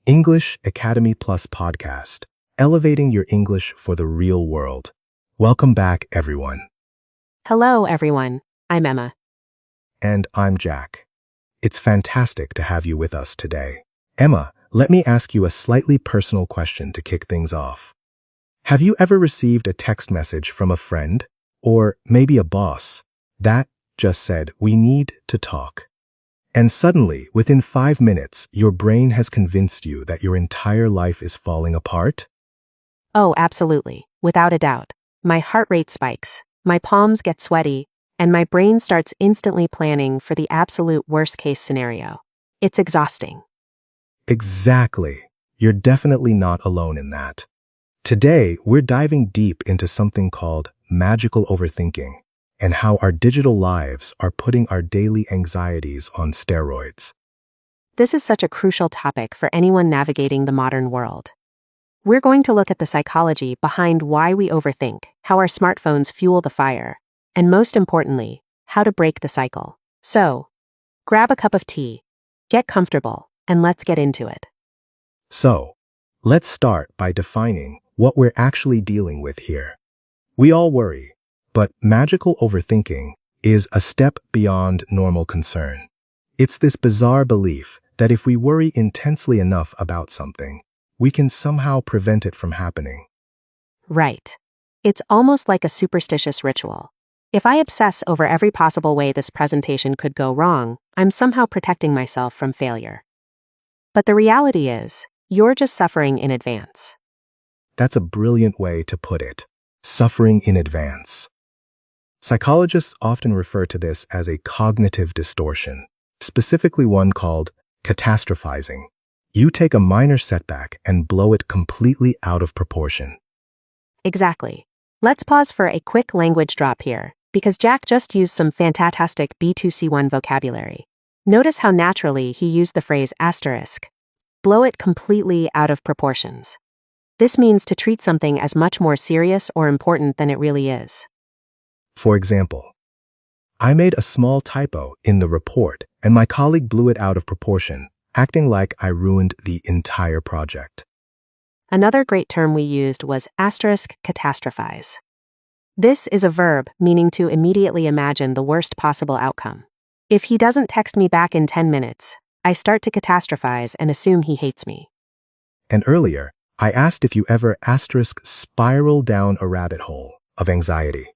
English Academy Plus podcast, elevating your English for the real world. Welcome back, everyone. Hello, everyone. I'm Emma. And I'm Jack. It's fantastic to have you with us today. Emma, let me ask you a slightly personal question to kick things off. Have you ever received a text message from a friend, or maybe a boss, that just said, "We need to talk"? And suddenly, within 5 minutes, your brain has convinced you that your entire life is falling apart? Oh, absolutely. Without a doubt. My heart rate spikes, my palms get sweaty, and my brain starts instantly planning for the absolute worst-case scenario. It's exhausting. Exactly. You're definitely not alone in that. Today, we're diving deep into something called magical overthinking and how our digital lives are putting our daily anxieties on steroids. This is such a crucial topic for anyone navigating the modern world. We're going to look at the psychology behind why we overthink, how our smartphones fuel the fire, and most importantly, how to break the cycle. So, grab a cup of tea, get comfortable, and let's get into it. So, let's start by defining what we're actually dealing with here. We all worry, but magical overthinking is a step beyond normal concern. It's this bizarre belief that if we worry intensely enough about something, we can somehow prevent it from happening. Right. It's almost like a superstitious ritual. If I obsess over every possible way this presentation could go wrong, I'm somehow protecting myself from failure. But the reality is, you're just suffering in advance. That's a brilliant way to put it. Suffering in advance. Psychologists often refer to this as a cognitive distortion, specifically one called catastrophizing. You take a minor setback and blow it completely out of proportion. Exactly. Let's pause for a quick language drop here, because Jack just used some fantastic B2C1 vocabulary. Notice how naturally he used the phrase asterisk. Blow it completely out of proportions. This means to treat something as much more serious or important than it really is. For example, I made a small typo in the report and my colleague blew it out of proportion, acting like I ruined the entire project. Another great term we used was asterisk catastrophize. This is a verb meaning to immediately imagine the worst possible outcome. If he doesn't text me back in 10 minutes, I start to catastrophize and assume he hates me. And earlier, I asked if you ever spiral down a rabbit hole of anxiety.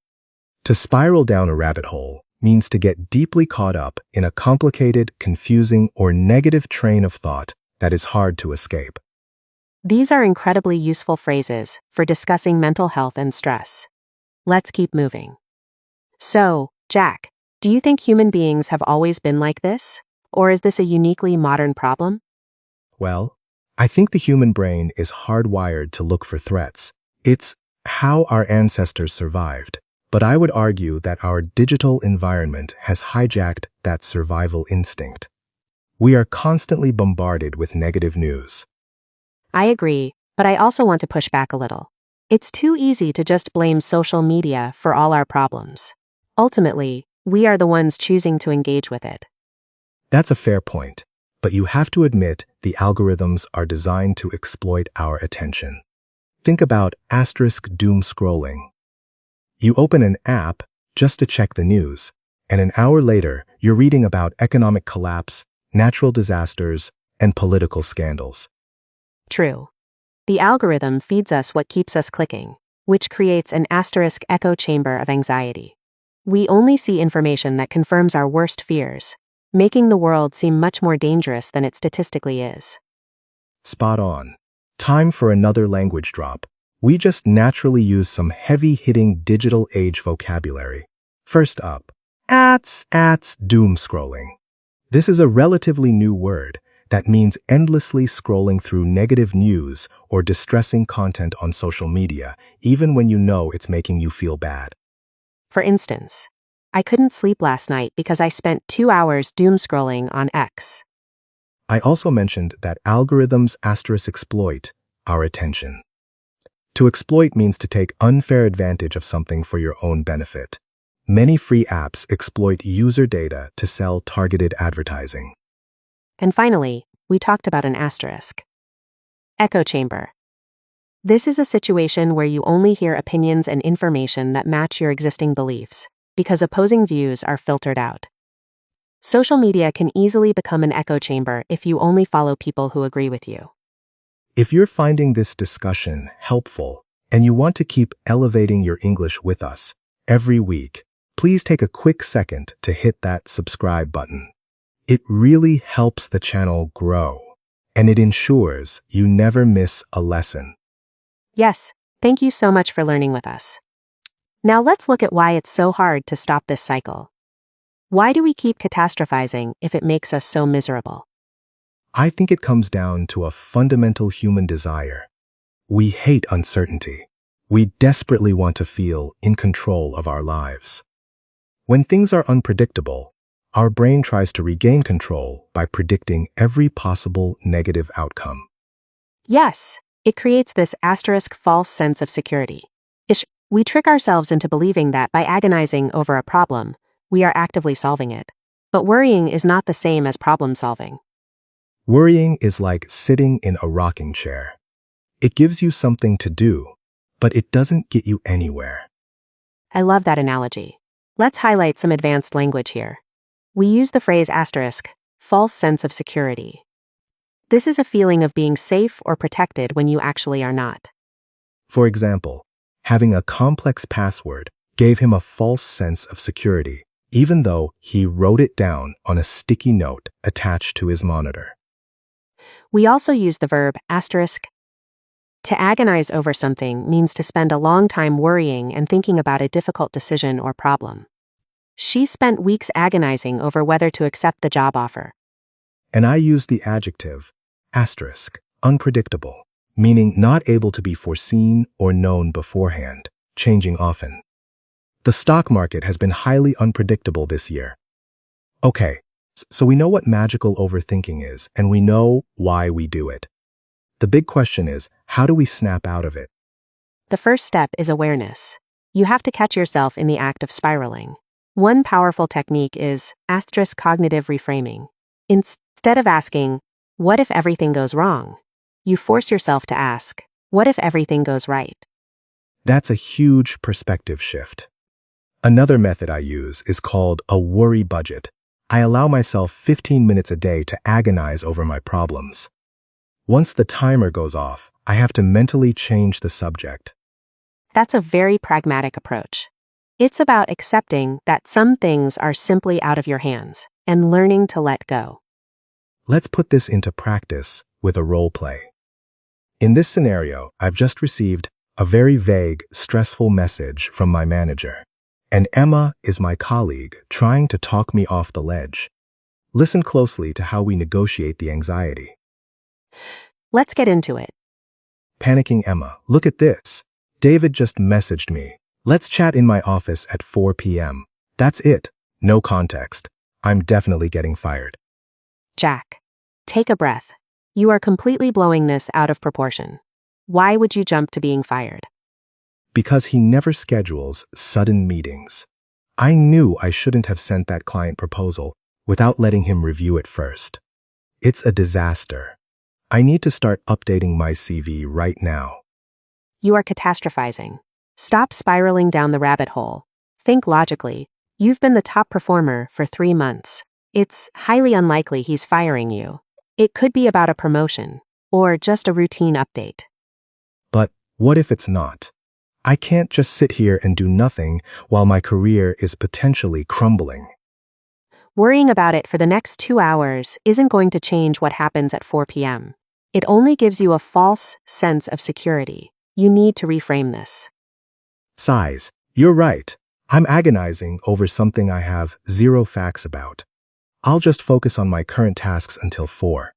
To spiral down a rabbit hole means to get deeply caught up in a complicated, confusing, or negative train of thought that is hard to escape. These are incredibly useful phrases for discussing mental health and stress. Let's keep moving. So, Jack, do you think human beings have always been like this? Or is this a uniquely modern problem? Well, I think the human brain is hardwired to look for threats. It's how our ancestors survived. But I would argue that our digital environment has hijacked that survival instinct. We are constantly bombarded with negative news. I agree, but I also want to push back a little. It's too easy to just blame social media for all our problems. Ultimately, we are the ones choosing to engage with it. That's a fair point, but you have to admit the algorithms are designed to exploit our attention. Think about asterisk doom scrolling. You open an app just to check the news, and an hour later, you're reading about economic collapse, natural disasters, and political scandals. True. The algorithm feeds us what keeps us clicking, which creates an asterisk echo chamber of anxiety. We only see information that confirms our worst fears, making the world seem much more dangerous than it statistically is. Spot on. Time for another language drop. We just naturally use some heavy-hitting digital age vocabulary. First up, doom scrolling. This is a relatively new word that means endlessly scrolling through negative news or distressing content on social media, even when you know it's making you feel bad. For instance, I couldn't sleep last night because I spent 2 hours doom scrolling on X. I also mentioned that algorithms exploit our attention. To exploit means to take unfair advantage of something for your own benefit. Many free apps exploit user data to sell targeted advertising. And finally, we talked about an asterisk. Echo chamber. This is a situation where you only hear opinions and information that match your existing beliefs, because opposing views are filtered out. Social media can easily become an echo chamber if you only follow people who agree with you. If you're finding this discussion helpful and you want to keep elevating your English with us every week, please take a quick second to hit that subscribe button. It really helps the channel grow, and it ensures you never miss a lesson. Yes, thank you so much for learning with us. Now let's look at why it's so hard to stop this cycle. Why do we keep catastrophizing if it makes us so miserable? I think it comes down to a fundamental human desire. We hate uncertainty. We desperately want to feel in control of our lives. When things are unpredictable, our brain tries to regain control by predicting every possible negative outcome. Yes, it creates this asterisk false sense of security. We trick ourselves into believing that by agonizing over a problem, we are actively solving it. But worrying is not the same as problem solving. Worrying is like sitting in a rocking chair. It gives you something to do, but it doesn't get you anywhere. I love that analogy. Let's highlight some advanced language here. We use the phrase asterisk, false sense of security. This is a feeling of being safe or protected when you actually are not. For example, having a complex password gave him a false sense of security, even though he wrote it down on a sticky note attached to his monitor. We also use the verb asterisk. To agonize over something means to spend a long time worrying and thinking about a difficult decision or problem. She spent weeks agonizing over whether to accept the job offer. And I use the adjective asterisk, unpredictable, meaning not able to be foreseen or known beforehand, changing often. The stock market has been highly unpredictable this year. Okay, so we know what magical overthinking is, and we know why we do it. The big question is, how do we snap out of it? The first step is awareness. You have to catch yourself in the act of spiraling. One powerful technique is asterisk cognitive reframing. Instead of asking, what if everything goes wrong? You force yourself to ask, what if everything goes right? That's a huge perspective shift. Another method I use is called a worry budget. I allow myself 15 minutes a day to agonize over my problems. Once the timer goes off, I have to mentally change the subject. That's a very pragmatic approach. It's about accepting that some things are simply out of your hands and learning to let go. Let's put this into practice with a role play. In this scenario, I've just received a very vague, stressful message from my manager, and Emma is my colleague trying to talk me off the ledge. Listen closely to how we negotiate the anxiety. Let's get into it. Panicking Emma, look at this. David just messaged me. Let's chat in my office at 4 p.m. That's it. No context. I'm definitely getting fired. Jack, take a breath. You are completely blowing this out of proportion. Why would you jump to being fired? Because he never schedules sudden meetings. I knew I shouldn't have sent that client proposal without letting him review it first. It's a disaster. I need to start updating my CV right now. You are catastrophizing. Stop spiraling down the rabbit hole. Think logically. You've been the top performer for 3 months. It's highly unlikely he's firing you. It could be about a promotion, or just a routine update. But what if it's not? I can't just sit here and do nothing while my career is potentially crumbling. Worrying about it for the next 2 hours isn't going to change what happens at 4 p.m. It only gives you a false sense of security. You need to reframe this. Sighs, you're right. I'm agonizing over something I have zero facts about. I'll just focus on my current tasks until 4.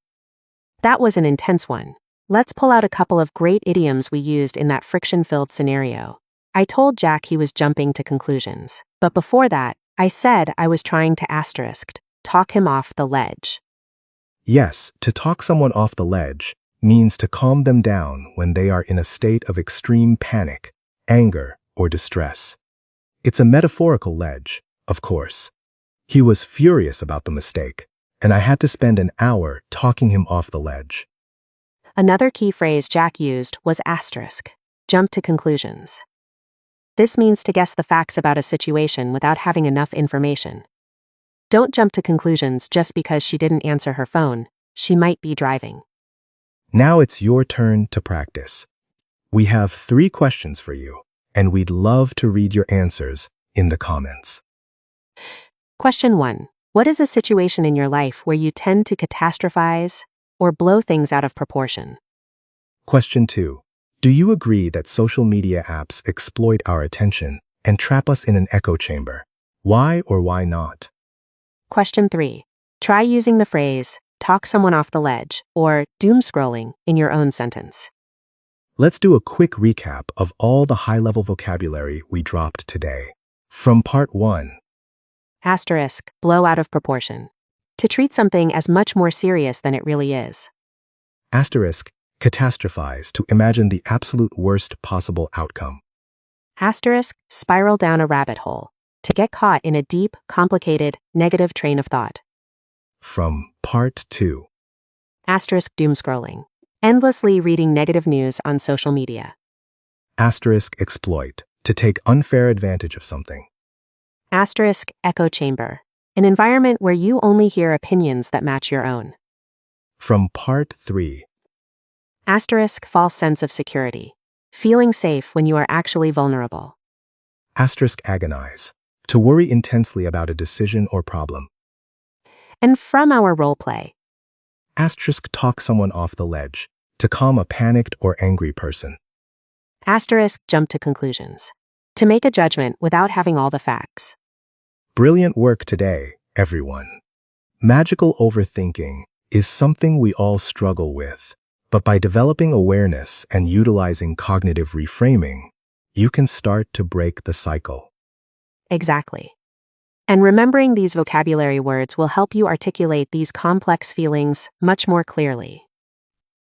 That was an intense one. Let's pull out a couple of great idioms we used in that friction-filled scenario. I told Jack he was jumping to conclusions. But before that, I said I was trying to talk him off the ledge. Yes, to talk someone off the ledge means to calm them down when they are in a state of extreme panic, anger, or distress. It's a metaphorical ledge, of course. He was furious about the mistake, and I had to spend an hour talking him off the ledge. Another key phrase Jack used was asterisk, jump to conclusions. This means to guess the facts about a situation without having enough information. Don't jump to conclusions just because she didn't answer her phone. She might be driving. Now it's your turn to practice. We have 3 questions for you, and we'd love to read your answers in the comments. Question 1. What is a situation in your life where you tend to catastrophize or blow things out of proportion? Question 2. Do you agree that social media apps exploit our attention and trap us in an echo chamber? Why or why not? Question 3. Try using the phrase, talk someone off the ledge, or doom scrolling in your own sentence. Let's do a quick recap of all the high-level vocabulary we dropped today. From part 1. Asterisk, blow out of proportion. To treat something as much more serious than it really is. Asterisk, catastrophize, to imagine the absolute worst possible outcome. Asterisk, spiral down a rabbit hole. To get caught in a deep, complicated, negative train of thought. From part 2. Asterisk, doom scrolling. Endlessly reading negative news on social media. Asterisk, exploit, to take unfair advantage of something. Asterisk, echo chamber. An environment where you only hear opinions that match your own. From part 3. Asterisk, false sense of security. Feeling safe when you are actually vulnerable. Asterisk, agonize, to worry intensely about a decision or problem. And from our role play. Asterisk, talk someone off the ledge, to calm a panicked or angry person. Asterisk, jump to conclusions. To make a judgment without having all the facts. Brilliant work today, everyone. Magical overthinking is something we all struggle with, but by developing awareness and utilizing cognitive reframing, you can start to break the cycle. Exactly. And remembering these vocabulary words will help you articulate these complex feelings much more clearly.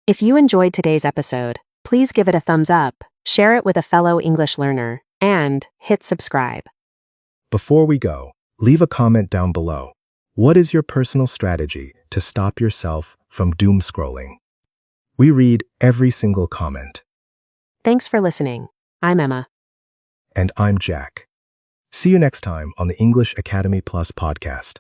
If you enjoyed today's episode, please give it a thumbs up, share it with a fellow English learner, and hit subscribe. Before we go, leave a comment down below. What is your personal strategy to stop yourself from doom scrolling? We read every single comment. Thanks for listening. I'm Emma. And I'm Jack. See you next time on the English Academy Plus podcast.